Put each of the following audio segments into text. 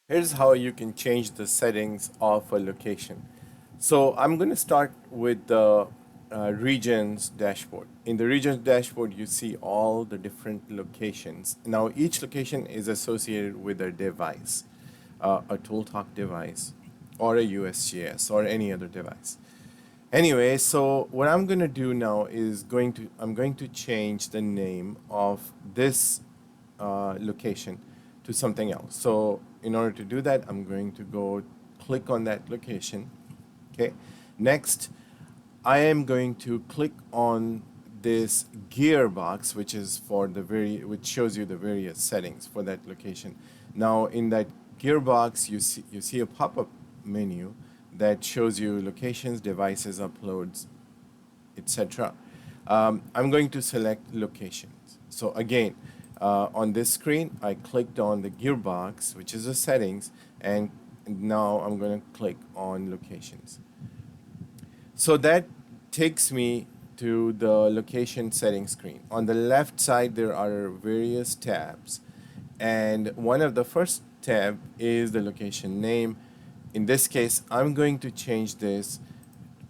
Here's how you can change the settings of a location. So I'm going to start with the regions dashboard. In the regions dashboard, you see all the different locations. Now, each location is associated with a device, a Tolthawk device, or a USGS, or any other device. Anyway, so what I'm going to do now is I'm going to change the name of this location to something else. So in order to do that, I'm going to go click on that location. Okay. Next, I am going to click on this gearbox, which is for which shows you the various settings for that location. Now, in that gearbox, you see a pop-up menu that shows you locations, devices, uploads, etc. I'm going to select locations. So again, on this screen, I clicked on the gearbox, which is the settings, and now I'm going to click on locations. So that takes me to the location settings screen. On the left side, there are various tabs, and one of the first tab is the location name. In this case, I'm going to change this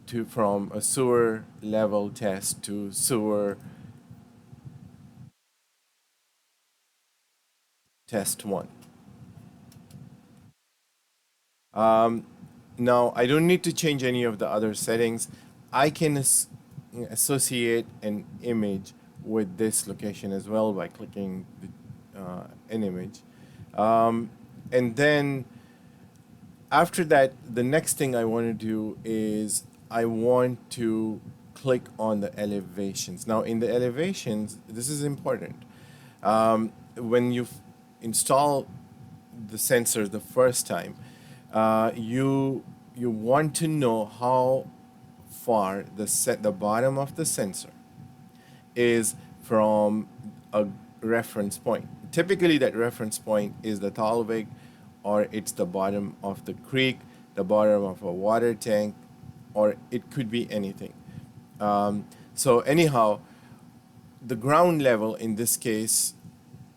to from a sewer level test to sewer test 1. Now, I don't need to change any of the other settings. I can associate an image with this location as well by clicking an image. And then after that, the next thing I want to do is I want to click on the elevations. Now, in the elevations, this is important. When you install the sensor the first time, you want to know how far the bottom of the sensor is from a reference point. Typically, that reference point is the Tolthawk, or it's the bottom of the creek, the bottom of a water tank, or it could be anything. So anyhow, the ground level in this case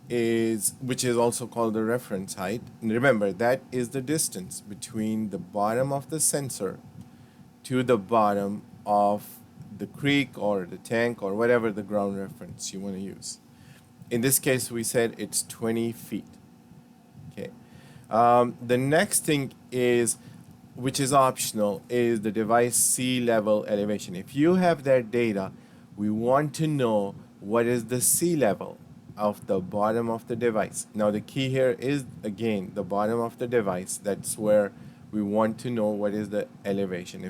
is, which is also called the reference height. And remember, that is the distance between the bottom of the sensor to the bottom of the creek or the tank or whatever the ground reference you want to use. In this case, we said it's 20 feet. Okay. The next thing is, which is optional, is the device sea level elevation. If you have that data, we want to know what is the sea level of the bottom of the device. Now, the key here is, again, the bottom of the device. That's where we want to know what is the elevation.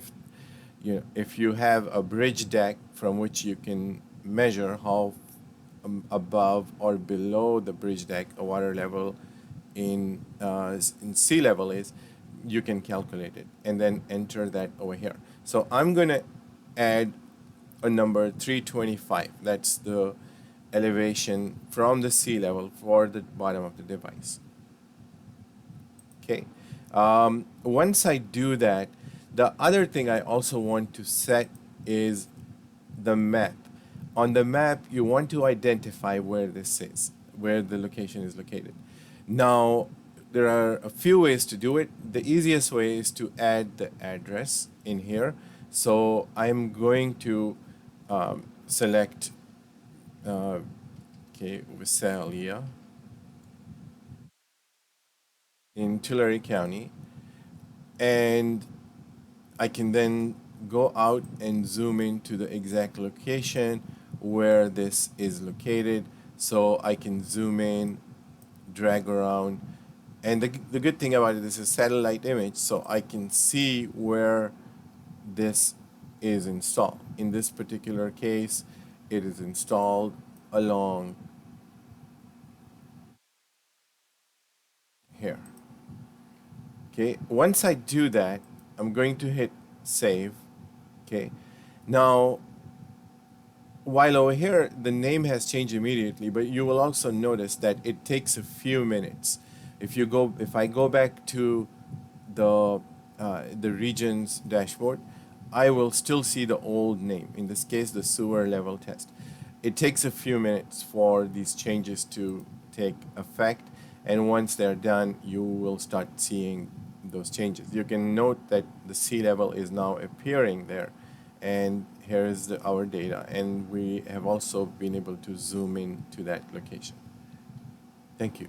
If you have a bridge deck from which you can measure how above or below the bridge deck a water level in sea level is, you can calculate it and then enter that over here. So I'm going to add a number 325. That's the elevation from the sea level for the bottom of the device. Okay. Once I do that, the other thing I also want to set is the map. On the map, you want to identify where this is, where the location is located. Now, there are a few ways to do it. The easiest way is to add the address in here. So I'm going to select, Visalia in Tulare County, and I can then go out and zoom into the exact location where this is located. So I can zoom in, drag around, and the good thing about it is a satellite image, so I can see where this is installed. In this particular case, it is installed along here. Okay, once I do that, I'm going to hit save. Okay, now while over here the name has changed immediately, but you will also notice that it takes a few minutes. If I go back to the regions dashboard, I will still see the old name. In this case, the sewer level test. It takes a few minutes for these changes to take effect, And once they're done, you will start seeing those changes. You can note that the sea level is now appearing there. And here is our data. And we have also been able to zoom in to that location. Thank you.